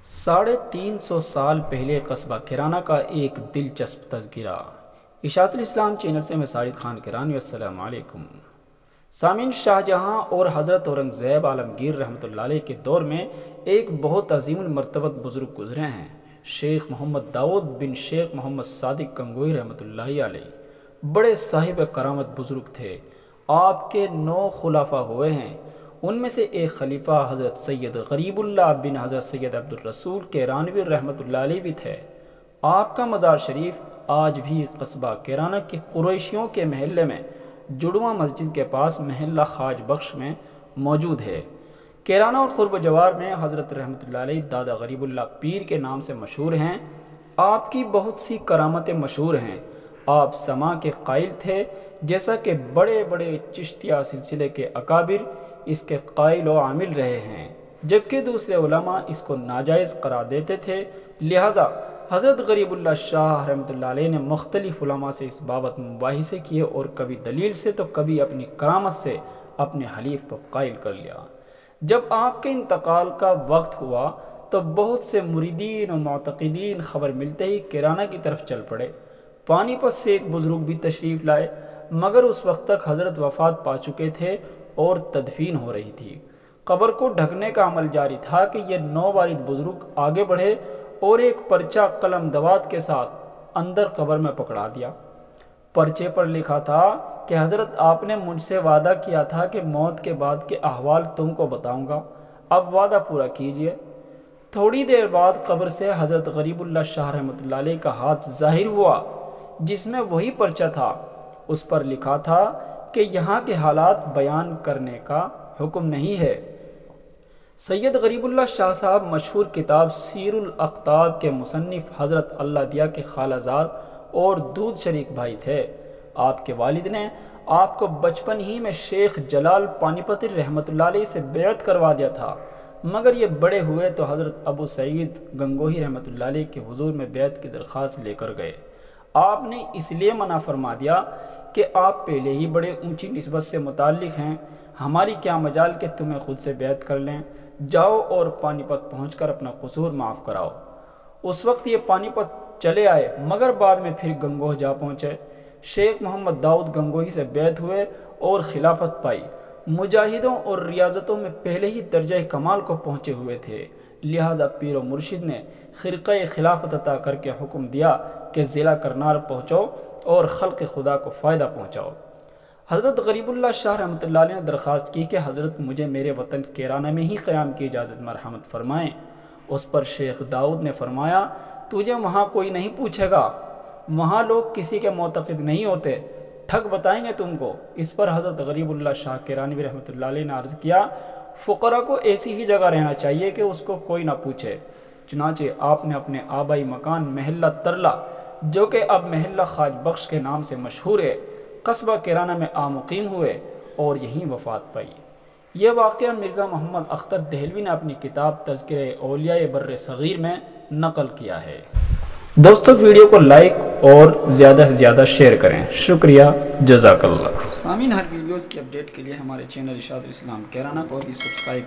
350 سال پہلے قصبہ کیرانہ کا ایک دلچسپ تذکرہ۔ اشاعت الاسلام چینل سے میں ساجد خان کرانی، السلام علیکم۔ سامعین، شاہ جہاں اور حضرت اورنگزیب عالمگیر رحمۃ اللہ علیہ کے دور میں ایک بہت عظیم المرتبت بزرگ گزرے ہیں، شیخ محمد داؤد بن شیخ محمد صادق گنگوہی رحمۃ اللہ علیہ۔ بڑے صاحب کرامت بزرگ تھے۔ آپ کے 9 خلفاء ہوئے ہیں، ان میں سے ایک خلیفہ حضرت سید غریب اللہ بن حضرت سید عبد الرسول کیرانوی رحمۃ اللہ علیہ بھی تھے۔ آپ کا مزار شریف آج بھی قصبہ کیرانہ کے قریشیوں کے محلے میں جڑواں مسجد کے پاس محلہ خواج بخش میں موجود ہے۔ کیرانہ اور قرب و جوار میں حضرت رحمۃ اللہ علیہ دادا غریب اللہ پیر کے نام سے مشہور ہیں۔ آپ کی بہت سی کرامتیں مشہور ہیں۔ آپ سما کے قائل تھے، جیسا کہ بڑے بڑے چشتیہ سلسلے کے اکابر اس کے قائل و عامل رہے ہیں، جبکہ دوسرے علماء اس کو ناجائز قرار دیتے تھے۔ لہٰذا حضرت غریب اللہ شاہ رحمۃ اللہ علیہ نے مختلف علماء سے اس بابت مباحثے کیے اور کبھی دلیل سے تو کبھی اپنی کرامت سے اپنے حلیف کو قائل کر لیا۔ جب آپ کے انتقال کا وقت ہوا تو بہت سے مریدین و معتقدین خبر ملتے ہی کیرانہ کی طرف چل پڑے۔ پانی پت سے ایک بزرگ بھی تشریف لائے، مگر اس وقت تک حضرت وفات پا چکے تھے اور تدفین ہو رہی تھی۔ قبر کو ڈھکنے کا عمل جاری تھا کہ یہ نوبارد بزرگ آگے بڑھے اور ایک پرچہ قلم دوات کے ساتھ اندر قبر میں پکڑا دیا۔ پرچے پر لکھا تھا کہ حضرت آپ نے مجھ سے وعدہ کیا تھا کہ موت کے بعد کے احوال تم کو بتاؤں گا، اب وعدہ پورا کیجئے۔ تھوڑی دیر بعد قبر سے حضرت غریب اللہ شاہ رحمۃ اللہ علیہ کا ہاتھ ظاہر ہوا، جس میں وہی پرچہ تھا۔ اس پر لکھا تھا کہ یہاں کے حالات بیان کرنے کا حکم نہیں ہے۔ سید غریب اللہ شاہ صاحب مشہور کتاب سیر الاقطاب کے مصنف حضرت اللہ دیا کے خالہ زاد اور دودھ شریک بھائی تھے۔ آپ کے والد نے آپ کو بچپن ہی میں شیخ جلال پانی پتی رحمۃ اللہ علیہ سے بیعت کروا دیا تھا، مگر یہ بڑے ہوئے تو حضرت ابو سعید گنگوہی رحمۃ اللہ علیہ کے حضور میں بیعت کی درخواست لے کر گئے۔ آپ نے اس لیے منع فرما دیا کہ آپ پہلے ہی بڑے اونچی نسبت سے متعلق ہیں، ہماری کیا مجال کہ تمہیں خود سے بیعت کر لیں، جاؤ اور پانی پت پہنچ کر اپنا قصور معاف کراؤ۔ اس وقت یہ پانی پت چلے آئے، مگر بعد میں پھر گنگوہ جا پہنچے۔ شیخ محمد داؤد گنگوہی سے بیعت ہوئے اور خلافت پائی۔ مجاہدوں اور ریاضتوں میں پہلے ہی درجہ کمال کو پہنچے ہوئے تھے، لہٰذا پیر و مرشد نے خرقہ خلافت عطا کر کے حکم دیا کہ ضلع کرنال پہنچو اور خلق خدا کو فائدہ پہنچاؤ۔ حضرت غریب اللہ شاہ رحمۃ اللہ علیہ نے درخواست کی کہ حضرت مجھے میرے وطن کیرانہ میں ہی قیام کی اجازت مرحمت فرمائیں۔ اس پر شیخ داؤد نے فرمایا، تجھے وہاں کوئی نہیں پوچھے گا، وہاں لوگ کسی کے معتقد نہیں ہوتے، ٹھگ بتائیں گے تم کو۔ اس پر حضرت غریب اللہ شاہ کیرانوی رحمۃ اللہ علیہ نے عرض کیا، فقراء کو ایسی ہی جگہ رہنا چاہیے کہ اس کو کوئی نہ پوچھے۔ چنانچہ آپ نے اپنے آبائی مکان محلہ ترلا، جو کہ اب محلہ خواج بخش کے نام سے مشہور ہے، قصبہ کیرانہ میں مقیم ہوئے اور یہیں وفات پائی۔ یہ واقعہ مرزا محمد اختر دہلوی نے اپنی کتاب تذکرہ اولیاء بر صغیر میں نقل کیا ہے۔ دوستو، ویڈیو کو لائک اور زیادہ سے زیادہ شیئر کریں۔ شکریہ، جزاک اللہ۔ سامعین، ہر ویڈیوز کی اپڈیٹ کے لیے ہمارے چینل اشاعت الاسلام کیرانہ کو بھی سبسکرائب